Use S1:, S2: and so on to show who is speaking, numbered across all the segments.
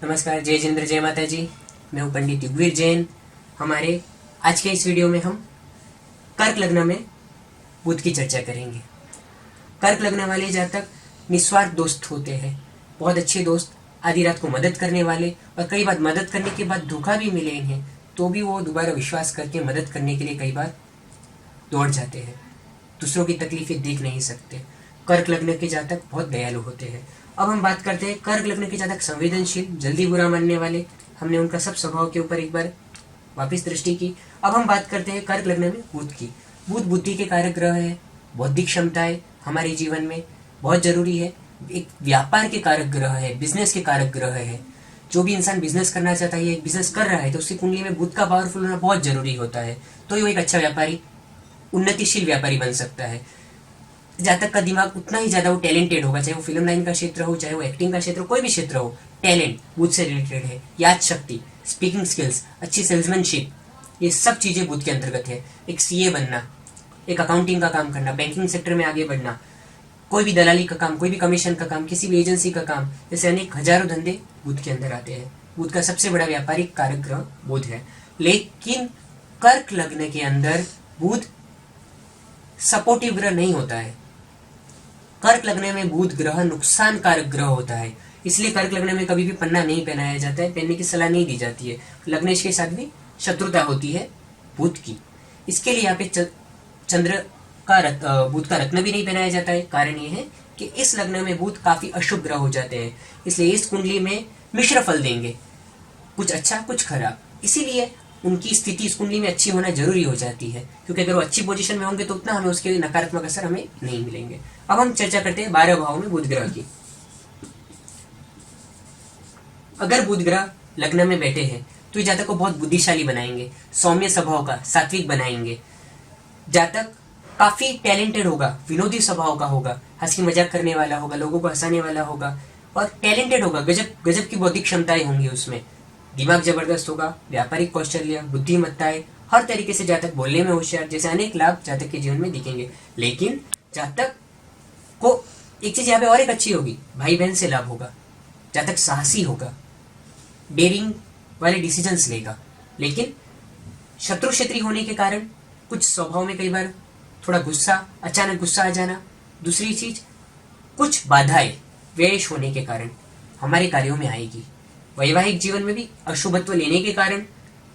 S1: नमस्कार, जय जिंद्र, जय माता जी। मैं हूँ पंडित युगवीर जैन। हमारे आज के इस वीडियो में हम कर्क लग्न में बुध की चर्चा करेंगे। कर्क लग्न वाले जातक निस्वार्थ दोस्त होते हैं, बहुत अच्छे दोस्त, आधी रात को मदद करने वाले, और कई बार मदद करने के बाद धोखा भी मिले इन्हें तो भी वो दोबारा विश्वास करके मदद करने के लिए कई बार दौड़ जाते हैं। दूसरों की तकलीफें देख नहीं सकते। कर्क लग्न के जातक बहुत दयालु होते हैं। अब हम बात करते हैं कर्क लग्न के जातक संवेदनशील, जल्दी बुरा मानने वाले। हमने उनका सब स्वभाव के ऊपर एक बार वापस दृष्टि की। अब हम बात करते हैं कर्क लग्न में बुध की। बुध बुद्धि के कारक ग्रह है, बौद्धिक क्षमताएं हमारे जीवन में बहुत जरूरी है। एक व्यापार के कारक ग्रह है, बिजनेस के कारक ग्रह है। जो भी इंसान बिजनेस करना चाहता है, एक बिजनेस कर रहा है, तो उसकी कुंडली में बुध का पावरफुल होना बहुत जरूरी होता है, तो वो एक अच्छा व्यापारी, उन्नतिशील व्यापारी बन सकता है। जातक का दिमाग उतना ही ज्यादा वो टैलेंटेड होगा, चाहे वो फिल्म लाइन का क्षेत्र हो, चाहे वो एक्टिंग का क्षेत्र हो, कोई भी क्षेत्र हो, टैलेंट बुध से रिलेटेड है। याद शक्ति, स्पीकिंग स्किल्स, अच्छी सेल्समैनशिप, ये सब चीजें बुध के अंतर्गत है। एक सीए बनना, एक अकाउंटिंग का काम करना, बैंकिंग सेक्टर में आगे बढ़ना, कोई भी दलाली का काम, कोई भी कमीशन का काम, किसी भी एजेंसी का काम, जैसे अनेक हजारों धंधे बुध के अंदर आते हैं। बुध का सबसे बड़ा व्यापारिक कारक ग्रह बुध है। लेकिन कर्क लग्न के अंदर बुध सपोर्टिव ग्रह नहीं होता है। कर्क लग्न में बुध ग्रह नुकसान कारक ग्रह होता है, इसलिए कर्क लग्न में कभी भी पन्ना नहीं पहनाया जाता है, पहनने की सलाह नहीं दी जाती है। लग्नेश के साथ भी शत्रुता होती है बुध की। इसके लिए यहाँ पे चंद्र का बुध का रत्न भी नहीं पहनाया जाता है। कारण ये है कि इस लग्न में बुध काफी अशुभ ग्रह हो जाते हैं, इसलिए इस कुंडली में मिश्र फल देंगे, कुछ अच्छा कुछ खराब। इसीलिए उनकी स्थिति इस कुंडली में अच्छी होना जरूरी हो जाती है, क्योंकि अगर वो अच्छी पोजीशन में होंगे तो उतना हमें उसके नकारात्मक असर हमें नहीं मिलेंगे। अब हम चर्चा करते हैं 12 भाव में बुध ग्रह की। अगर बुध ग्रह लग्न में बैठे हैं तो ये जातक को बहुत बुद्धिशाली बनाएंगे, सौम्य स्वभाव का, सात्विक बनाएंगे। जातक काफी टैलेंटेड होगा, विनोदी स्वभाव का होगा, हंसी मजाक करने वाला होगा, लोगों को हंसाने वाला होगा, और टैलेंटेड होगा, गजब गजब की बौद्धिक क्षमताएं होंगी उसमें। दिमाग जबरदस्त होगा, व्यापारिक कौशल्य, बुद्धिमत्ताएं, हर तरीके से जातक बोलने में होशियार, जैसे अनेक लाभ जातक के जीवन में दिखेंगे। लेकिन जातक को एक चीज यहाँ पे और एक अच्छी होगी, भाई बहन से लाभ होगा। जातक साहसी होगा, डेयरिंग वाले डिसीजंस लेगा। लेकिन शत्रु क्षेत्री होने के कारण कुछ स्वभाव में कई बार थोड़ा गुस्सा, अचानक गुस्सा आ जाना। दूसरी चीज, कुछ बाधाएं व्ययश होने के कारण हमारे कार्यों में आएगी। वैवाहिक जीवन में भी अशुभत्व लेने के कारण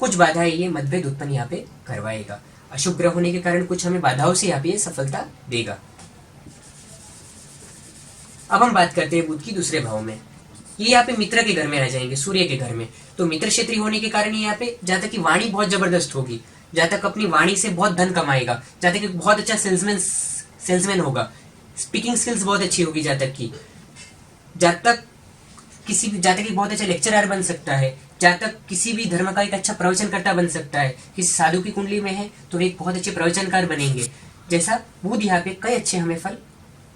S1: कुछ बाधाएं ये मतभेद उत्पन्न यहाँ पे करवाएगा। अशुभ ग्रह होने के कारण कुछ हमें बाधाओं से यहाँ पे सफलता देगा। अब हम बात करते हैं बुध की दूसरे भाव में। ये यहाँ पे मित्र के घर में आ जाएंगे, सूर्य के घर में। तो मित्र क्षेत्रीय होने के कारण यहाँ पे जातक की वाणी बहुत जबरदस्त होगी, जातक अपनी वाणी से बहुत धन कमाएगा, जातक बहुत अच्छा सेल्समैन होगा, स्पीकिंग स्किल्स बहुत अच्छी होगी जातक की। जातक किसी भी जातक एक बहुत अच्छा लेक्चरर बन सकता है, जातक किसी भी धर्म का एक अच्छा प्रवचनकर्ता बन सकता है। किसी साधु की कुंडली में है तो वे एक बहुत अच्छे प्रवचनकार बनेंगे। जैसा बुध यहाँ पे कई अच्छे हमें फल,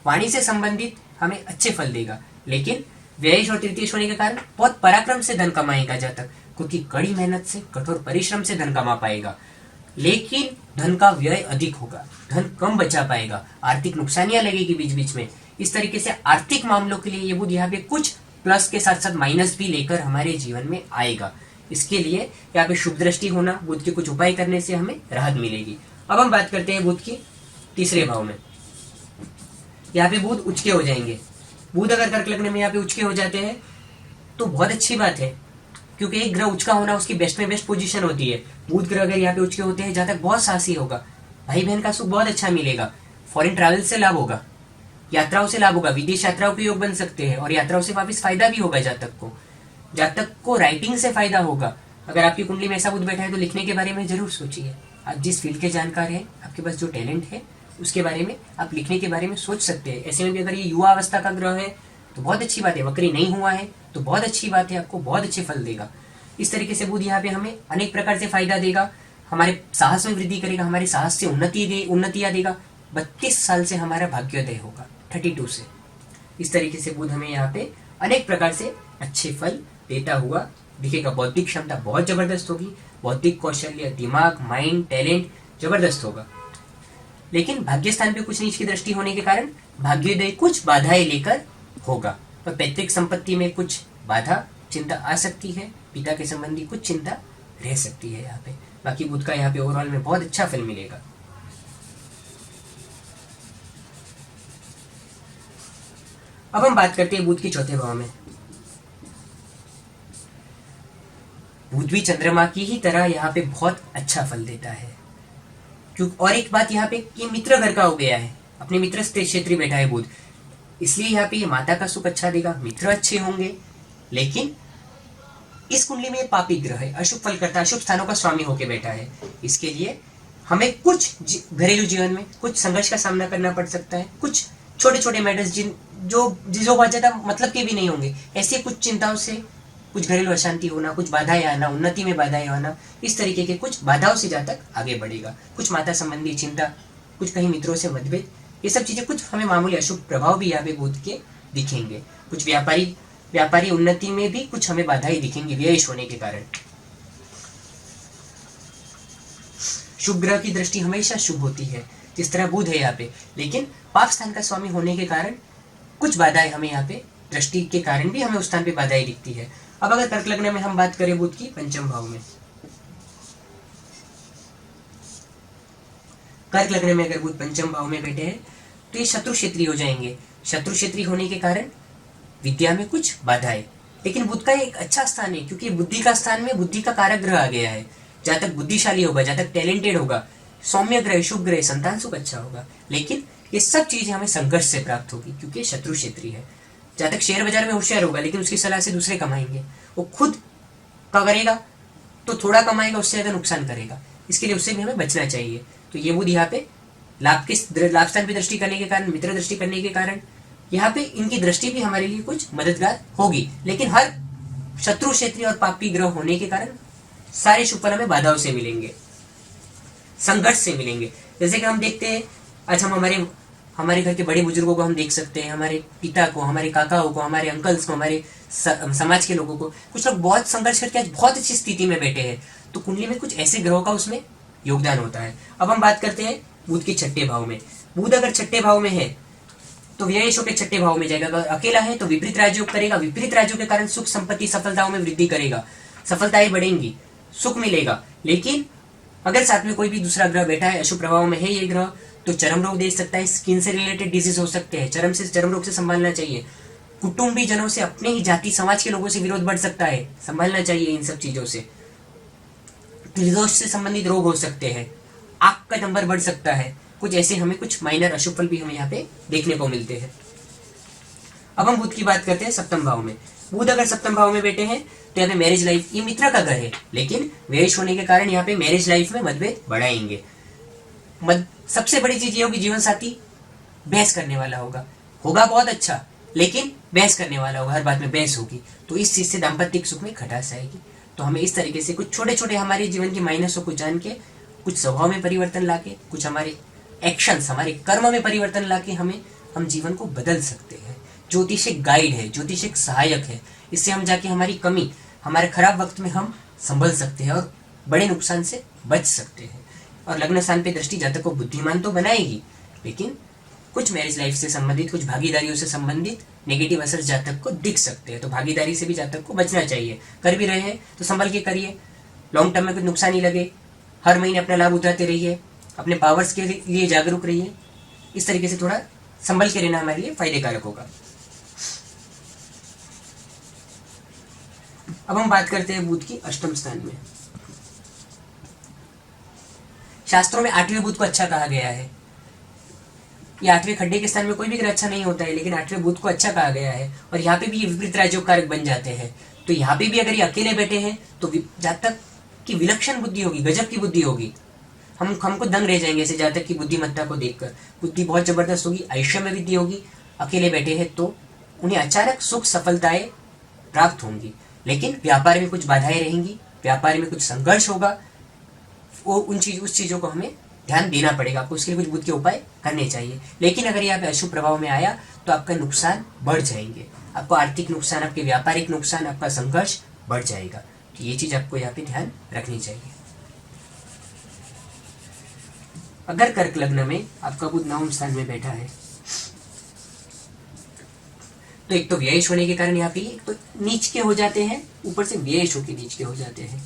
S1: वाणी से संबंधित हमें अच्छे फल देगा। लेकिन व्ययश और तृतीयश होने के कारण बहुत पराक्रम से धन कमाएगा जातक, क्योंकि कड़ी मेहनत से, कठोर परिश्रम से धन कमा पाएगा। लेकिन धन का व्यय अधिक होगा, धन कम बचा पाएगा, आर्थिक नुकसानियां लगेगी बीच बीच में। इस तरीके से आर्थिक मामलों के लिए ये बुध यहाँ पे कुछ प्लस के साथ साथ माइनस भी लेकर हमारे जीवन में आएगा। इसके लिए यहाँ पे शुभ दृष्टि होना, बुध के कुछ उपाय करने से हमें राहत मिलेगी। अब हम बात करते हैं बुध की तीसरे भाव में। यहाँ पे बुध उचके हो जाएंगे। बुध अगर कर्क लग्न में यहाँ पे उचके हो जाते हैं तो बहुत अच्छी बात है, क्योंकि एक ग्रह उचका होना उसकी बेस्ट में बेस्ट पोजीशन होती है। बुध ग्रह अगर यहाँ पे उचके होते हैं, जहाँ तक बहुत साहसी होगा, भाई बहन का सुख बहुत अच्छा मिलेगा, फॉरेन ट्रैवल से लाभ होगा, यात्राओं से लाभ होगा, विदेश यात्राओं के योग बन सकते हैं, और यात्राओं से वापिस फायदा भी होगा जातक को राइटिंग से फायदा होगा। अगर आपकी कुंडली में ऐसा बुध बैठा है तो लिखने के बारे में जरूर सोचिए। आप जिस फील्ड के जानकार हैं, आपके पास जो टैलेंट है, उसके बारे में आप लिखने के बारे में सोच सकते हैं। ऐसे में भी अगर ये युवा अवस्था का ग्रह है तो बहुत अच्छी बात है, वक्री नहीं हुआ है तो बहुत अच्छी बात है, आपको बहुत अच्छे फल देगा। इस तरीके से बुध यहाँ पे हमें अनेक प्रकार से फायदा देगा, हमारे साहस में वृद्धि करेगा, हमारे साहस से उन्नतियां देगा। 32 साल से हमारा भाग्योदय होगा, 32 से। इस तरीके से बुध हमें यहाँ पे अनेक प्रकार से अच्छे फल देता हुआ दिखेगा। बौद्धिक क्षमता बहुत जबरदस्त होगी, बौद्धिक कौशल्य, दिमाग, माइंड, टैलेंट जबरदस्त होगा। लेकिन भाग्य स्थान पे कुछ नीच की दृष्टि होने के कारण भाग्योदय कुछ बाधाएं लेकर होगा, और पैतृक संपत्ति में कुछ बाधा चिंता आ सकती है, पिता के संबंधी कुछ चिंता रह सकती है यहाँ पे। बाकी बुध का यहाँ पे ओवरऑल में बहुत अच्छा फल मिलेगा। अब हम बात करते हैं बुध के चौथे भाव में। बुध भी चंद्रमा की ही तरह यहाँ पे बहुत अच्छा फल देता है। क्यों? और एक बात यहाँ पे कि मित्र घर का हो गया है, अपने मित्र क्षेत्र बैठा है बुध, इसलिए यहाँ पे ये माता का सुख अच्छा देगा, मित्र अच्छे होंगे। लेकिन इस कुंडली में पापी ग्रह है, अशुभ फल करता है, अशुभ स्थानों का स्वामी होकर बैठा है। इसके लिए हमें कुछ घरेलू जीवन में कुछ संघर्ष का सामना करना पड़ सकता है। कुछ छोटे छोटे मैटर्स जो बहुत ज्यादा मतलब के भी नहीं होंगे, ऐसे कुछ चिंताओं से कुछ घरेलू अशांति होना, कुछ बाधाएं आना, उन्नति में बाधाएं आना, इस तरीके के कुछ बाधाओं से जातक आगे बढ़ेगा। कुछ माता संबंधी चिंता, कुछ कहीं मित्रों से मतभेद, ये सब चीजें कुछ हमें मामूली अशुभ प्रभाव भी यहाँ पे बुध के दिखेंगे। कुछ व्यापारी उन्नति में भी कुछ हमें बाधाएं दिखेंगी व्ययश होने के कारण। शुभ ग्रह की दृष्टि हमेशा शुभ होती है, जिस तरह बुध है यहाँ पे, लेकिन पाप स्थान का स्वामी होने के कारण कुछ बाधाएं हमें यहाँ पे दृष्टि के कारण भी हमें उस स्थान पे बाधाएं दिखती है। अब अगर कर्क लग्न में हम बात करें बुध की पंचम भाव में, कर्क लग्न में अगर बुध पंचम भाव में बैठे हैं तो ये शत्रु क्षेत्री हो जाएंगे। शत्रु क्षेत्री होने के कारण विद्या में कुछ बाधाएं, लेकिन बुध का एक अच्छा स्थान है, क्योंकि बुद्धि का स्थान में बुद्धि का कारक ग्रह आ गया है। जहां तक बुद्धिशाली होगा, जहां तक टैलेंटेड होगा, सौम्य ग्रह, शुभ ग्रह, संतान सुख अच्छा होगा। लेकिन ये सब चीजें हमें संघर्ष से प्राप्त होगी, क्योंकि शत्रु क्षेत्री है। जहां तक शेयर बाजार में होशियार होगा, लेकिन उसकी सलाह से दूसरे कमाएंगे, वो खुद का करेगा तो थोड़ा कमाएगा, उससे ज्यादा नुकसान करेगा। इसके लिए उससे भी हमें बचना चाहिए। तो ये बुध यहाँ पे लाभ स्थान पे दृष्टि करने के कारण, मित्र दृष्टि करने के कारण यहाँ पे इनकी दृष्टि भी हमारे लिए कुछ मददगार होगी। लेकिन हर शत्रु क्षेत्रीय और पापी ग्रह होने के कारण सारे शुभ फल हमें बाधाओं से मिलेंगे, संघर्ष से मिलेंगे। जैसे कि हम देखते हैं, आज हम हमारे घर के बड़े बुजुर्गों को हम देख सकते हैं, हमारे पिता को, हमारे काकाओं को, हमारे अंकल्स को, हमारे समाज के लोगों को, कुछ लोग बहुत संघर्ष करके आज बहुत अच्छी स्थिति में बैठे हैं। तो कुंडली में कुछ ऐसे ग्रहों का उसमें योगदान होता है। अब हम बात करते हैं बुध के छठे भाव में। बुध अगर छठे भाव में है तो व्ययशों के छठे भाव में जाएगा। अगर अकेला है तो विपरीत राजयोग करेगा, विपरीत राजयोग के कारण सुख संपत्ति सफलताओं में वृद्धि करेगा, सफलताएं बढ़ेंगी, सुख मिलेगा। लेकिन अगर साथ में कोई भी दूसरा ग्रह बैठा है, अशुभ प्रभाव में है ये ग्रह, तो चरम रोग दे सकता है, स्किन से रिलेटेड डिजीज हो सकते हैं, चरम रोग से संभालना चाहिए। कुटुंबी जनों से, अपने ही जाति समाज के लोगों से विरोध बढ़ सकता है, संभालना चाहिए इन सब चीजों से। त्रिदोष से संबंधित रोग हो सकते हैं, आंख का नंबर बढ़ सकता है। कुछ ऐसे हमें कुछ माइनर अशुभ फल भी हमें यहाँ पे देखने को मिलते हैं। अब हम बुध की बात करते हैं सप्तम भाव में। बुध अगर सप्तम भाव में बैठे हैं तो यहाँ पे मैरिज लाइफ, ये मित्र का घर है, लेकिन व्ययश होने के कारण यहाँ पे मैरिज लाइफ में मतभेद बढ़ाएंगे। सबसे बड़ी चीज ये होगी, जीवन साथी बहस करने वाला होगा बहुत अच्छा, लेकिन बहस करने वाला होगा, हर बात में बहस होगी। तो इस चीज से दाम्पत्य सुख में खटास आएगी। तो हमें इस तरीके से कुछ छोटे छोटे हमारे जीवन के माइनसों को जान के, कुछ स्वभाव में परिवर्तन लाके, कुछ हमारे एक्शंस, हमारे कर्म में परिवर्तन लाके हम जीवन को बदल सकते हैं। ज्योतिष एक गाइड है, ज्योतिष एक सहायक है। इससे हम जाके हमारी कमी, हमारे खराब वक्त में हम संभल सकते हैं और बड़े नुकसान से बच सकते हैं। और लग्न स्थान पे दृष्टि जातक को बुद्धिमान तो बनाएगी, लेकिन कुछ मैरिज लाइफ से संबंधित, कुछ भागीदारियों से संबंधित नेगेटिव असर जातक को दिख सकते हैं। तो भागीदारी से भी जातक को बचना चाहिए। कर भी रहे हैं तो संभल के करिए, लॉन्ग टर्म में कुछ नुकसान ही लगे। हर महीने अपना लाभ उठाते रहिए, अपने पावर्स के लिए जागरूक रहिए। इस तरीके से थोड़ा संभल के रहना हमारे लिए फायदेकारक होगा। अब हम बात करते हैं बुध की अष्टम स्थान में। शास्त्रों में 8वें बुध को अच्छा कहा गया है। ये 8वें खड्डे के स्थान में कोई भी ग्रह अच्छा नहीं होता है, लेकिन 8वें बुध को अच्छा कहा गया है। और यहाँ पे भी ये विपरीत राजयोग कारक बन जाते हैं। तो यहाँ पे भी अगर ये अकेले बैठे हैं तो जातक की विलक्षण बुद्धि होगी, गजब की बुद्धि होगी। हमको दंग रह जाएंगे ऐसे जातक की बुद्धिमत्ता को देखकर। बुद्धि बहुत जबरदस्त होगी, आयुष्य में वृद्धि होगी। अकेले बैठे हैं तो उन्हें अचानक सुख सफलताएं प्राप्त होंगी, लेकिन व्यापार में कुछ बाधाएं रहेंगी, व्यापार में कुछ संघर्ष होगा। वो उस चीजों को हमें ध्यान देना पड़ेगा। आपको उसके लिए कुछ बुद्ध के उपाय करने चाहिए। लेकिन अगर यहाँ पे अशुभ प्रभाव में आया तो आपका नुकसान बढ़ जाएंगे, आपको आर्थिक नुकसान, आपके व्यापारिक नुकसान, आपका संघर्ष बढ़ जाएगा। तो ये चीज आपको यहाँ पे ध्यान रखनी चाहिए। अगर कर्क लग्न में आपका बुध नवम स्थान में बैठा है तो एक तो व्ययश होने के कारण यहाँ पे एक तो नीच के हो जाते हैं, ऊपर से व्ययश होके नीच के हो जाते हैं।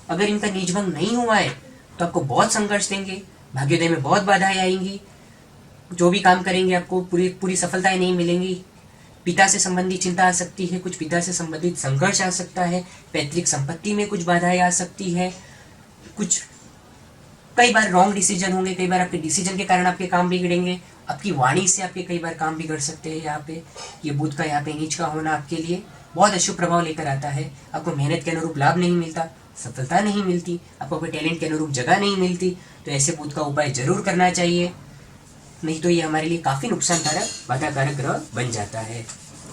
S1: अगर इनका नीच भंग नहीं हुआ है तो आपको बहुत संघर्ष देंगे, भाग्योदय में बहुत बाधाएं आएंगी, जो भी काम करेंगे आपको पूरी पूरी सफलताएं नहीं मिलेंगी। पिता से संबंधित चिंता आ सकती है, कुछ पिता से संबंधित संघर्ष आ सकता है, पैतृक संपत्ति में कुछ बाधाएं आ सकती है, कुछ कई बार रॉन्ग डिसीजन होंगे, कई बार आपके डिसीजन के कारण आपके काम बिगड़ेंगे, आपकी वाणी से आपके कई बार काम बिगड़ सकते हैं। यहाँ पे ये बुध का यहाँ पे नीच का होना आपके लिए बहुत अशुभ प्रभाव लेकर आता है। आपको मेहनत के अनुरूप लाभ नहीं मिलता, सफलता नहीं मिलती, आपको अपने टैलेंट के अनुरूप जगह नहीं मिलती, तो ऐसे बुध का उपाय जरूर करना चाहिए, नहीं तो ये हमारे लिए काफी नुकसानकारक बाधाकारक ग्रह बन जाता है।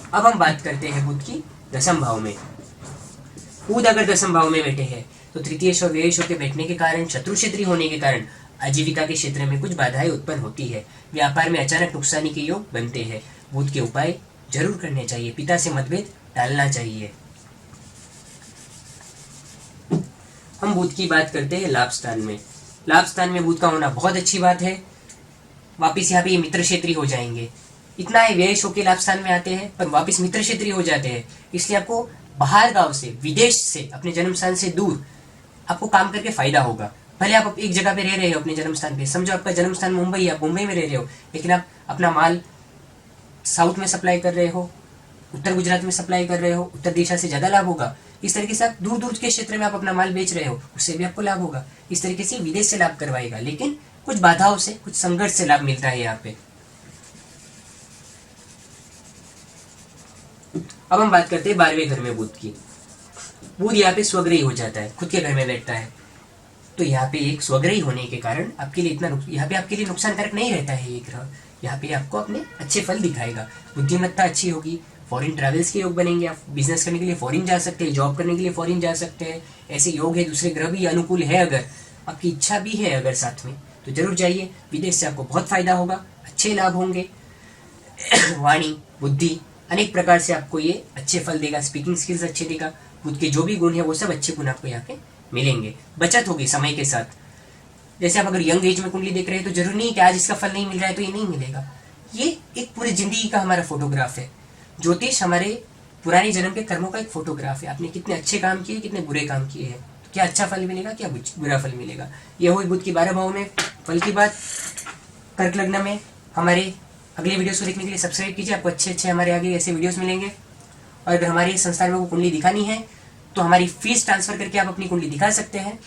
S1: अब हम बात करते हैं बुध की दसम भाव में। बुध अगर दसम भाव में बैठे हैं तो तृतीय और व्ययश के बैठने के कारण, शत्रु क्षेत्री होने के कारण आजीविका के क्षेत्र में कुछ बाधाएं उत्पन्न होती है, व्यापार में अचानक नुकसानी के योग बनते हैं। बुध के उपाय जरूर करने चाहिए, पिता से मतभेद टालना चाहिए। हम बुध की बात करते हैं लाभ स्थान में। लाभ स्थान में बुध का होना बहुत अच्छी बात है। वापिस यहाँ पे ये मित्र क्षेत्री हो जाएंगे। इतना है व्ययश होके लाभ स्थान में आते हैं पर वापिस मित्र क्षेत्री हो जाते हैं, इसलिए आपको बाहर गांव से, विदेश से, अपने जन्म स्थान से दूर आपको काम करके फायदा होगा। भले आप एक जगह पे रह रहे हो अपने जन्म स्थान पे, समझो आपका जन्म स्थान मुंबई है, आप मुंबई में रह रहे हो, लेकिन आप अपना माल साउथ में सप्लाई कर रहे हो, उत्तर गुजरात में सप्लाई कर रहे हो, उत्तर दिशा से ज्यादा लाभ होगा। इस तरीके से आप दूर दूर के क्षेत्र में आप अपना माल बेच रहे हो, उससे भी आपको लाभ होगा। इस तरीके से विदेश से लाभ करवाएगा, लेकिन कुछ बाधाओं से, कुछ संघर्ष से लाभ मिलता है यहाँ पे। अब हम बात करते हैं 12वें घर में बुध की। बुध यहाँ पे स्वग्रही हो जाता है, खुद के घर में बैठता है, तो यहाँ पे एक स्वग्रही होने के कारण आपके लिए इतना यहाँ पे आपके लिए नुकसानकारक नहीं रहता है ये ग्रह। यहाँ पे आपको अपने अच्छे फल दिखाएगा, बुद्धिमत्ता अच्छी होगी, फॉरेन ट्रैवल्स के योग बनेंगे, आप बिजनेस करने के लिए फॉरेन जा सकते हैं, जॉब करने के लिए फॉरेन जा सकते हैं, ऐसे योग है। दूसरे ग्रह भी अनुकूल है, अगर आपकी इच्छा भी है अगर साथ में, तो जरूर जाइए। विदेश से आपको बहुत फायदा होगा, अच्छे लाभ होंगे, वाणी, बुद्धि, अनेक प्रकार से आपको ये अच्छे फल देगा, स्पीकिंग स्किल्स अच्छे देगा, बुध के जो भी गुण है वो सब अच्छे गुण आपको यहाँ पे मिलेंगे। बचत होगी समय के साथ। जैसे आप अगर यंग एज में कुंडली देख रहे हैं तो जरूरी नहीं कि आज इसका फल नहीं मिल रहा है तो ये नहीं मिलेगा। ये एक पूरी जिंदगी का हमारा फोटोग्राफ है। ज्योतिष हमारे पुराने जन्म के कर्मों का एक फोटोग्राफ है। आपने कितने अच्छे काम किए, कितने बुरे काम किए हैं, तो क्या अच्छा फल मिलेगा, क्या बुरा फल मिलेगा। यह हुई बुध की 12 भाव में फल की बात। कर्क लग्न में हमारे अगले वीडियोस को देखने के लिए सब्सक्राइब कीजिए, आपको अच्छे अच्छे हमारे आगे ऐसे वीडियोस मिलेंगे। और अगर हमारे संस्थान में को कुंडली दिखानी है तो हमारी फीस ट्रांसफर करके आप अपनी कुंडली दिखा सकते हैं।